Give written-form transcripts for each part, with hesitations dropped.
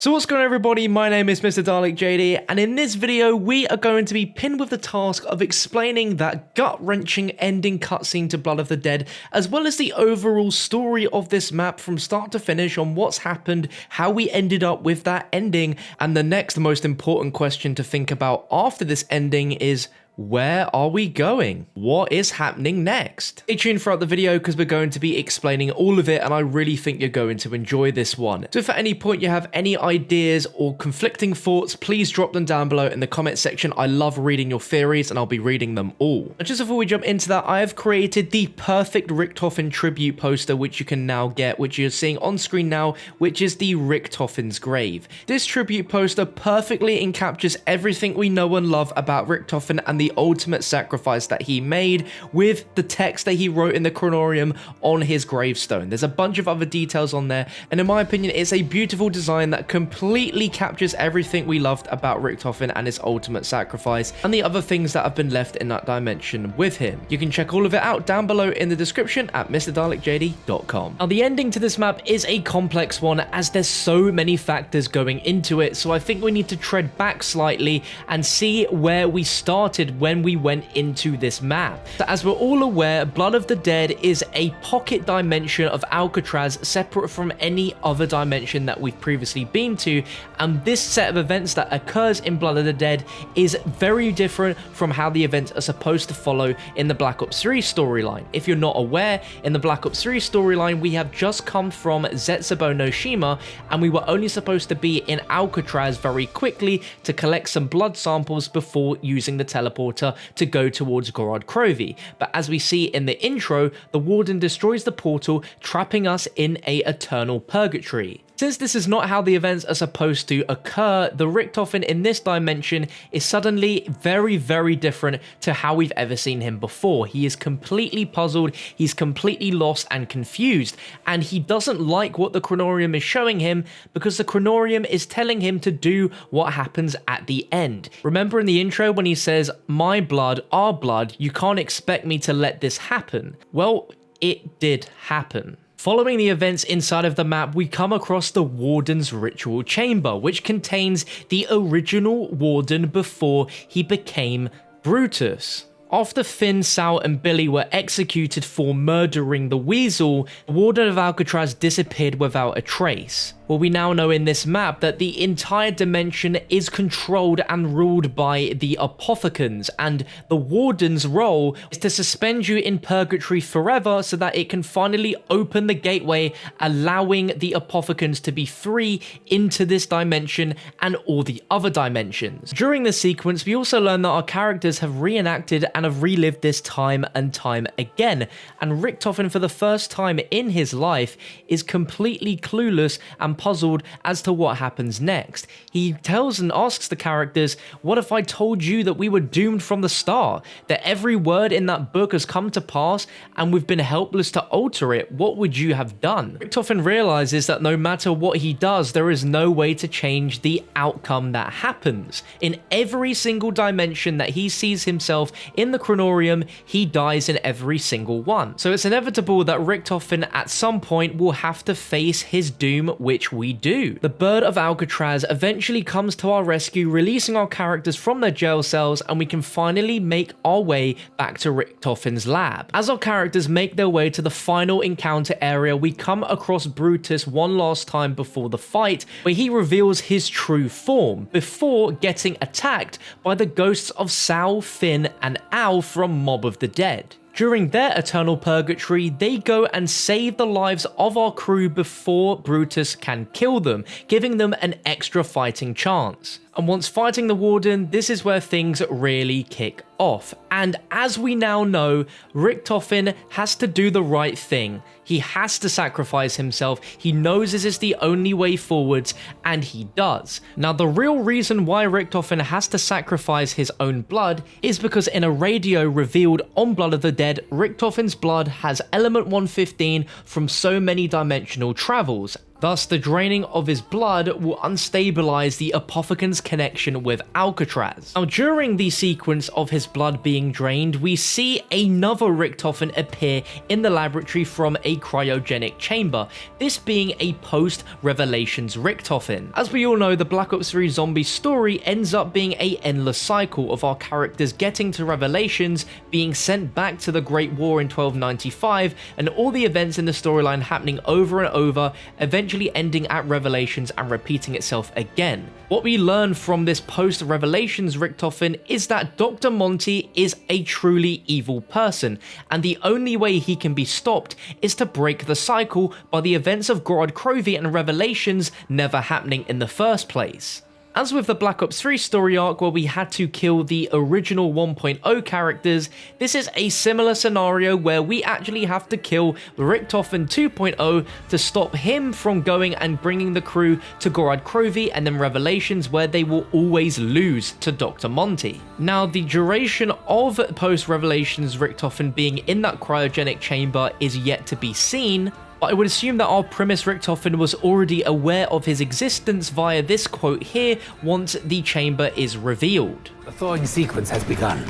So what's going on, everybody? My name is MrDalekJD, and in this video we are going to be pinned with the task of explaining that gut-wrenching ending cutscene to Blood of the Dead, as well as the overall story of this map from start to finish on what's happened, how we ended up with that ending, and the next most important question to think about after this ending is, where are we going? What is happening next? Stay tuned throughout the video because we're going to be explaining all of it, and I really think you're going to enjoy this one. So if at any point you have any ideas or conflicting thoughts, please drop them down below in the comment section. I love reading your theories and I'll be reading them all. And just before we jump into that, I have created the perfect Richthofen tribute poster, which you can now get, which you're seeing on screen now, which is the Richthofen's grave. This tribute poster perfectly encaptures everything we know and love about Richthofen and the ultimate sacrifice that he made, with the text that he wrote in the Chronorium on his gravestone. There's a bunch of other details on there, and in my opinion it's a beautiful design that completely captures everything we loved about Richthofen and his ultimate sacrifice and the other things that have been left in that dimension with him. You can check all of it out down below in the description at MrDalekJD.com. Now the ending to this map is a complex one, as there's so many factors going into it, so I think we need to tread back slightly and see where we started when we went into this map. So as we're all aware, Blood of the Dead is a pocket dimension of Alcatraz separate from any other dimension that we've previously been to, and this set of events that occurs in Blood of the Dead is very different from how the events are supposed to follow in the Black Ops 3 storyline. If you're not aware, in the Black Ops 3 storyline we have just come from Zetsubou no Shima, and we were only supposed to be in Alcatraz very quickly to collect some blood samples before using the teleporter to go towards Gorod Krovi. But as we see in the intro, the Warden destroys the portal, trapping us in a eternal purgatory. Since this is not how the events are supposed to occur, the Richthofen in this dimension is suddenly very different to how we've ever seen him before. He is completely puzzled, he's completely lost and confused, and he doesn't like what the Chronorium is showing him because the Chronorium is telling him to do what happens at the end. Remember in the intro when he says, "My blood, our blood, you can't expect me to let this happen"? Well, it did happen. Following the events inside of the map, we come across the Warden's ritual chamber, which contains the original Warden before he became Brutus. After Finn, Sal and Billy were executed for murdering the Weasel, the Warden of Alcatraz disappeared without a trace. Well, we now know in this map that the entire dimension is controlled and ruled by the Apothecans, and the Warden's role is to suspend you in purgatory forever so that it can finally open the gateway, allowing the Apothecans to be free into this dimension and all the other dimensions. During this sequence, we also learn that our characters have reenacted and have relived this time and time again, and Richthofen for the first time in his life is completely clueless and puzzled as to what happens next. He tells and asks the characters, "What if I told you that we were doomed from the start? That every word in that book has come to pass and we've been helpless to alter it? What would you have done?" Richthofen realizes that no matter what he does, there is no way to change the outcome that happens. In every single dimension that he sees himself in the Chronorium, he dies in every single one. So it's inevitable that Richthofen at some point will have to face his doom, which we do. The Bird of Alcatraz eventually comes to our rescue, releasing our characters from their jail cells, and we can finally make our way back to Richthofen's lab. As our characters make their way to the final encounter area, we come across Brutus one last time before the fight, where he reveals his true form, before getting attacked by the ghosts of Sal, Finn, and Al from Mob of the Dead. During their eternal purgatory, they go and save the lives of our crew before Brutus can kill them, giving them an extra fighting chance. And once fighting the Warden, this is where things really kick off. And as we now know, Richthofen has to do the right thing. He has to sacrifice himself. He knows this is the only way forwards, and he does. Now, the real reason why Richthofen has to sacrifice his own blood is because in a radio revealed on Blood of the Dead, Richthofen's blood has element 115 from so many dimensional travels. Thus, the draining of his blood will unstabilize the Apothecan's connection with Alcatraz. Now, during the sequence of his blood being drained, we see another Richthofen appear in the laboratory from a cryogenic chamber, this being a post-Revelations Richthofen. As we all know, the Black Ops 3 zombie story ends up being an endless cycle of our characters getting to Revelations, being sent back to the Great War in 1295, and all the events in the storyline happening over and over, eventually ending at Revelations and repeating itself again. What we learn from this post-Revelations Richthofen is that Dr. Monty is a truly evil person, and the only way he can be stopped is to break the cycle by the events of Gorod Krovi and Revelations never happening in the first place. As with the Black Ops 3 story arc where we had to kill the original 1.0 characters, this is a similar scenario where we actually have to kill Richthofen 2.0 to stop him from going and bringing the crew to Gorod Krovi and then Revelations, where they will always lose to Dr. Monty. Now, the duration of post-Revelations Richthofen being in that cryogenic chamber is yet to be seen, but I would assume that our Primus Richthofen was already aware of his existence via this quote here once the chamber is revealed. The thawing sequence has begun.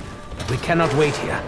We cannot wait here.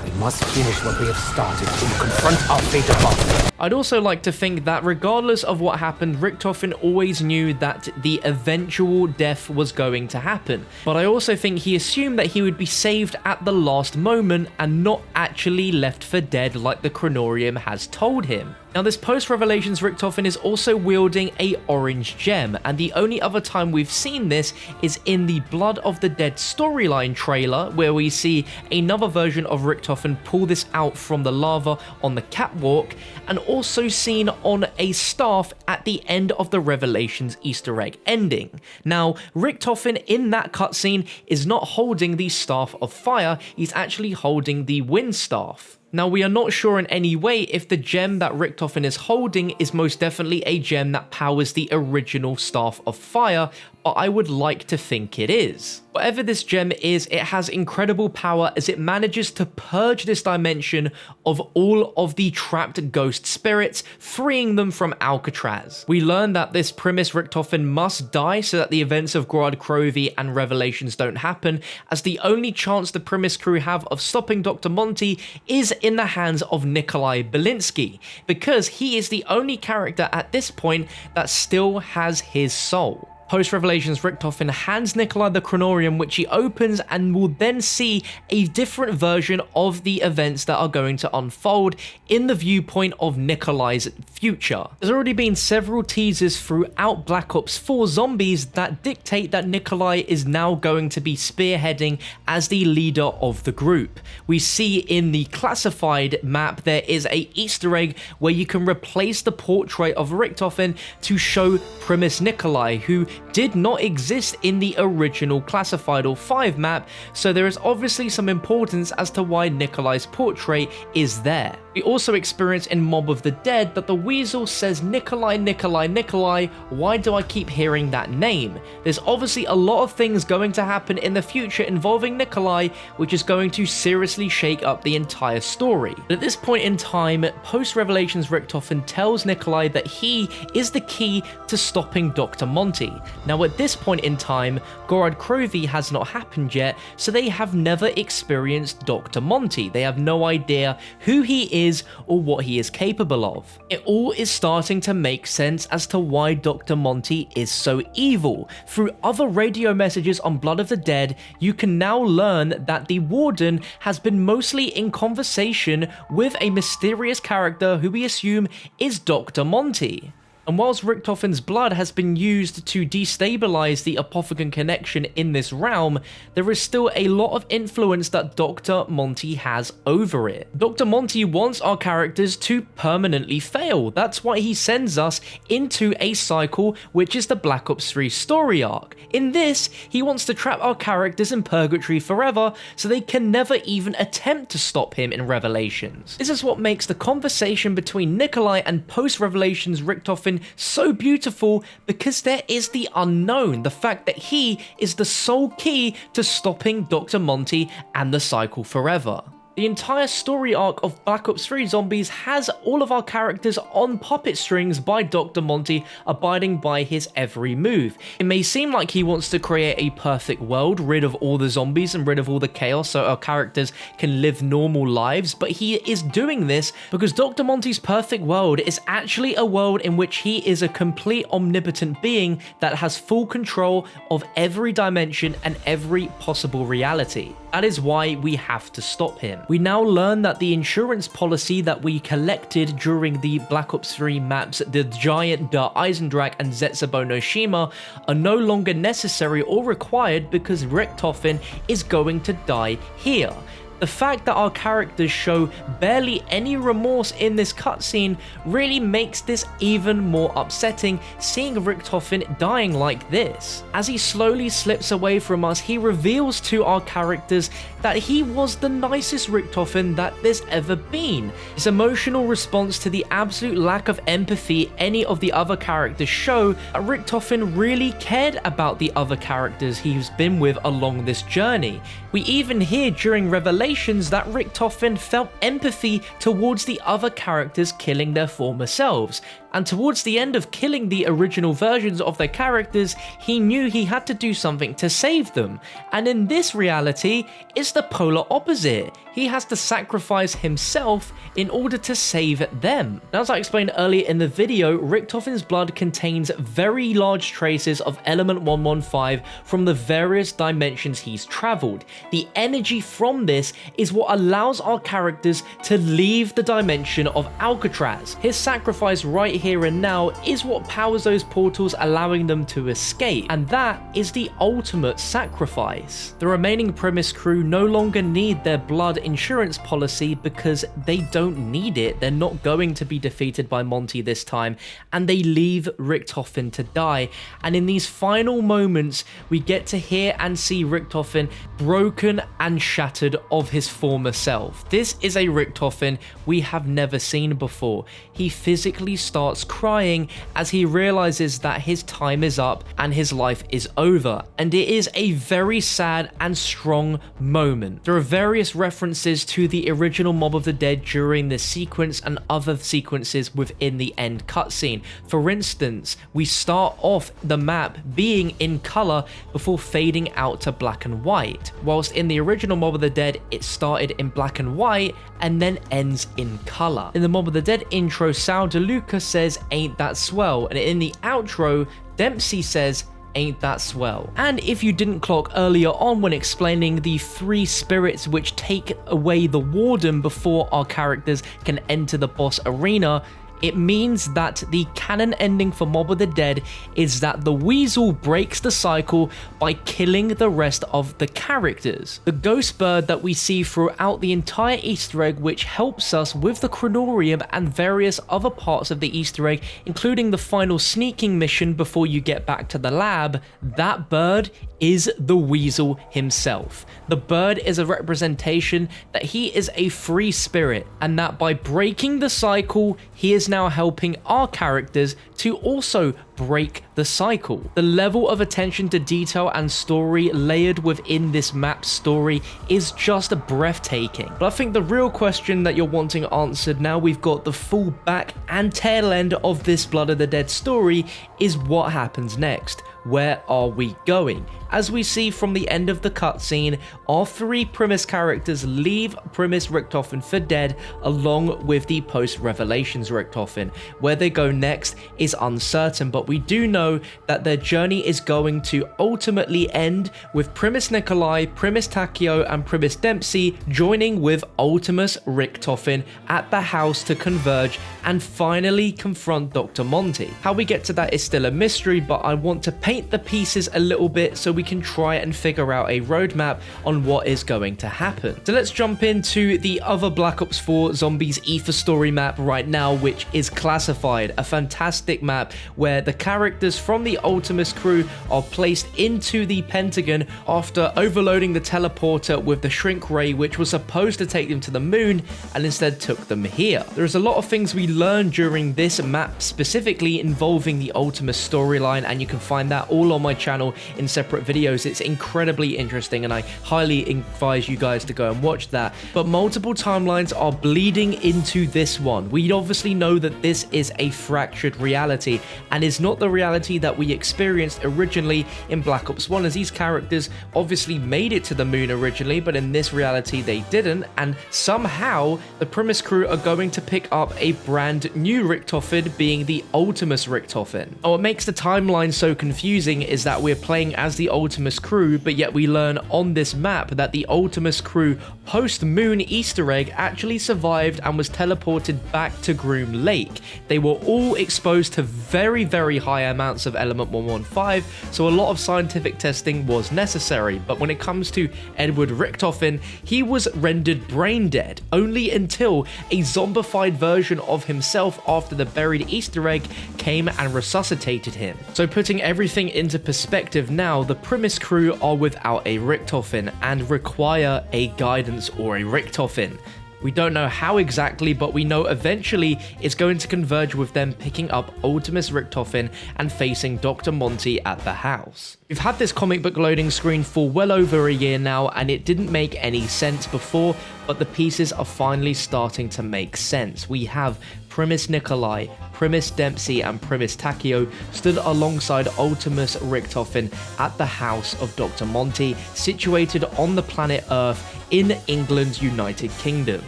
We must finish what we have started and confront our fate above. I'd also like to think that regardless of what happened, Richthofen always knew that the eventual death was going to happen, but I also think he assumed that he would be saved at the last moment and not actually left for dead like the Chronorium has told him. Now, this post-Revelations Richthofen is also wielding a orange gem, and the only other time we've seen this is in the Blood of the Dead storyline trailer, where we see another version of Richthofen pull this out from the lava on the catwalk, and also seen on a staff at the end of the Revelations Easter egg ending. Now, Richthofen in that cutscene is not holding the Staff of Fire, he's actually holding the Wind Staff. Now, we are not sure in any way if the gem that Richthofen is holding is most definitely a gem that powers the original Staff of Fire, but I would like to think it is. Whatever this gem is, it has incredible power as it manages to purge this dimension of all of the trapped ghost spirits, freeing them from Alcatraz. We learn that this Primus Richthofen must die so that the events of Gorod Krovi and Revelations don't happen, as the only chance the Primus crew have of stopping Dr. Monty is in the hands of Nikolai Belinsky, because he is the only character at this point that still has his soul. Post-Revelations Richthofen hands Nikolai the Chronorium, which he opens and will then see a different version of the events that are going to unfold in the viewpoint of Nikolai's future. There's already been several teasers throughout Black Ops 4 Zombies that dictate that Nikolai is now going to be spearheading as the leader of the group. We see in the classified map there is a Easter egg where you can replace the portrait of Richthofen to show Primus Nikolai, who did not exist in the original Classified or 5 map, so there is obviously some importance as to why Nikolai's portrait is there. We also experience in Mob of the Dead that the Weasel says Nikolai, Nikolai, Nikolai, why do I keep hearing that name? There's obviously a lot of things going to happen in the future involving Nikolai, which is going to seriously shake up the entire story. But at this point in time, post-Revelations Richthofen tells Nikolai that he is the key to stopping Dr. Monty. Now at this point in time, Gorod Krovi has not happened yet, so they have never experienced Dr. Monty. They have no idea who he is or what he is capable of. It all is starting to make sense as to why Dr. Monty is so evil. Through other radio messages on Blood of the Dead, you can now learn that the Warden has been mostly in conversation with a mysterious character who we assume is Dr. Monty. And whilst Richthofen's blood has been used to destabilize the Apothecan connection in this realm, there is still a lot of influence that Dr. Monty has over it. Dr. Monty wants our characters to permanently fail. That's why he sends us into a cycle, which is the Black Ops 3 story arc. In this, he wants to trap our characters in purgatory forever, so they can never even attempt to stop him in Revelations. This is what makes the conversation between Nikolai and post-Revelations Richthofen so beautiful, because there is the unknown, the fact that he is the sole key to stopping Dr. Monty and the cycle forever. The entire story arc of Black Ops 3 Zombies has all of our characters on puppet strings by Dr. Monty, abiding by his every move. It may seem like he wants to create a perfect world, rid of all the zombies and rid of all the chaos so our characters can live normal lives, but he is doing this because Dr. Monty's perfect world is actually a world in which he is a complete omnipotent being that has full control of every dimension and every possible reality. That is why we have to stop him. We now learn that the insurance policy that we collected during the Black Ops 3 maps, the Giant, Der Eisendrache and Zetsubou no Shima, are no longer necessary or required because Richthofen is going to die here. The fact that our characters show barely any remorse in this cutscene really makes this even more upsetting, seeing Richthofen dying like this. As he slowly slips away from us, he reveals to our characters that he was the nicest Richthofen that there's ever been. His emotional response to the absolute lack of empathy any of the other characters show, that Richthofen really cared about the other characters he's been with along this journey. We even hear during Revelations that Richthofen felt empathy towards the other characters killing their former selves, and towards the end of killing the original versions of their characters, he knew he had to do something to save them, and in this reality, it's the polar opposite. He has to sacrifice himself in order to save them. Now, as I explained earlier in the video, Richthofen's blood contains very large traces of element 115 from the various dimensions he's traveled. The energy from this is what allows our characters to leave the dimension of Alcatraz. His sacrifice right here and now is what powers those portals, allowing them to escape, and that is the ultimate sacrifice. The remaining Premise crew no longer need their blood insurance policy because they don't need it. They're not going to be defeated by Monty this time, and they leave Richthofen to die. And in these final moments, we get to hear and see Richthofen broken and shattered of his former self. This is a Richthofen we have never seen before. He physically starts crying as he realizes that his time is up and his life is over, and it is a very sad and strong moment. There are various references to the original Mob of the Dead during this sequence and other sequences within the end cutscene. For instance, we start off the map being in color before fading out to black and white, whilst in the original Mob of the Dead it started in black and white and then ends in color. In the Mob of the Dead intro, Sal DeLuca says, "Ain't that swell?" and in the outro, Dempsey says, "Ain't that swell?" And if you didn't clock earlier on when explaining the 3 spirits which take away the Warden before our characters can enter the boss arena, it means that the canon ending for Mob of the Dead is that the Weasel breaks the cycle by killing the rest of the characters. The ghost bird that we see throughout the entire Easter egg, which helps us with the Chronorium and various other parts of the Easter egg, including the final sneaking mission before you get back to the lab, that bird is the Weasel himself. The bird is a representation that he is a free spirit, and that by breaking the cycle, he is now helping our characters to also break the cycle. The level of attention to detail and story layered within this map story is just breathtaking. But I think the real question that you're wanting answered now we've got the full back and tail end of this Blood of the Dead story is what happens next. Where are we going? As we see from the end of the cutscene, our 3 Premise characters leave Premise Richthofen for dead along with the post-Revelations Richthofen. Where they go next is uncertain, but we do know that their journey is going to ultimately end with Premise Nikolai, Premise Takio and Premise Dempsey joining with Ultimus Richthofen at the house to converge and finally confront Dr. Monty. How we get to that is still a mystery, but I want to paint the pieces a little bit so we can try and figure out a roadmap on what is going to happen. So let's jump into the other Black Ops 4 Zombies Ether story map right now, which is Classified, a fantastic map where the characters members from the Ultima Screw are placed into the Pentagon after overloading the teleporter with the shrink ray, which was supposed to take them to the moon and instead took them here. There's a lot of things we learned during this map, specifically involving the Ultima storyline, and you can find that all on my channel in separate videos. It's incredibly interesting and I highly advise you guys to go and watch that. But multiple timelines are bleeding into this one. We obviously know that this is a fractured reality and is not the reality that we experienced originally in Black Ops 1, as these characters obviously made it to the moon originally, but in this reality they didn't, and somehow the Primus crew are going to pick up a brand new Richthofen, being the Ultimus Richthofen. And what makes the timeline so confusing is that we're playing as the Ultimus crew, but yet we learn on this map that the Ultimus crew post-moon Easter egg actually survived and was teleported back to Groom Lake. They were all exposed to very, very high amounts of element 115, so a lot of scientific testing was necessary. But when it comes to Edward Richthofen, he was rendered brain dead only until a zombified version of himself after the buried Easter egg came and resuscitated him. So putting everything into perspective now, the Primus crew are without a Richthofen and require a guidance or a Richthofen. We don't know how exactly, but we know eventually it's going to converge with them picking up Ultimus Richthofen and facing Dr. Monty at the house. We've had this comic book loading screen for well over a year now, and it didn't make any sense before, but the pieces are finally starting to make sense. We have Primus Nikolai, Primus Dempsey, and Primus Takeo stood alongside Ultimus Richthofen at the house of Dr. Monty, situated on the planet Earth in England's United Kingdom.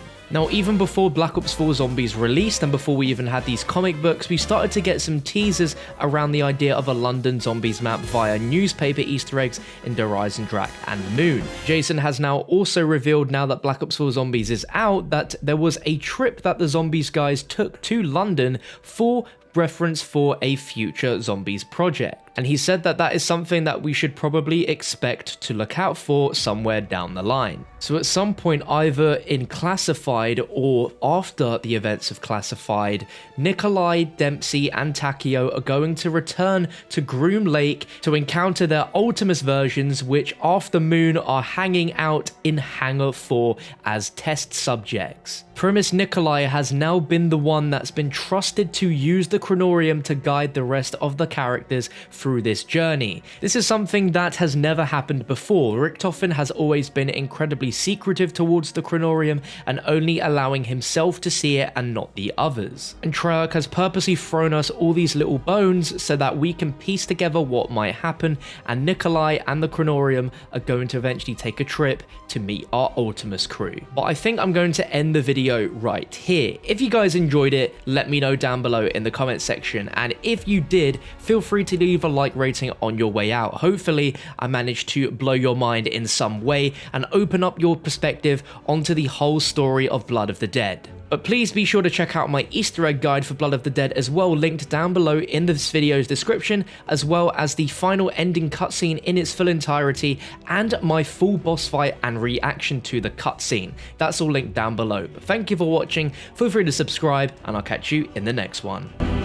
Now, even before Black Ops 4 Zombies released and before we even had these comic books, we started to get some teasers around the idea of a London Zombies map via newspaper Easter eggs in Der Eisendrache and Moon. Jason has now also revealed, now that Black Ops 4 Zombies is out, that there was a trip that the Zombies guys took to London for reference for a future Zombies project. And he said that that is something that we should probably expect to look out for somewhere down the line. So at some point, either in Classified or after the events of Classified, Nikolai, Dempsey, and Takeo are going to return to Groom Lake to encounter their Ultimus versions, which after Moon are hanging out in Hangar 4 as test subjects. Primus Nikolai has now been the one that's been trusted to use the Chronorium to guide the rest of the characters through this journey. This is something that has never happened before. Richthofen has always been incredibly secretive towards the Chronorium and only allowing himself to see it and not the others. And Treyarch has purposely thrown us all these little bones so that we can piece together what might happen, and Nikolai and the Chronorium are going to eventually take a trip to meet our Ultimus crew. But I think I'm going to end the video right here. If you guys enjoyed it, let me know down below in the comment section, and if you did, feel free to leave a like rating on your way out. Hopefully I managed to blow your mind in some way and open up your perspective onto the whole story of Blood of the Dead. But please be sure to check out my Easter egg guide for Blood of the Dead as well, linked down below in this video's description, as well as the final ending cutscene in its full entirety and my full boss fight and reaction to the cutscene. That's all linked down below. But thank you for watching, feel free to subscribe, and I'll catch you in the next one.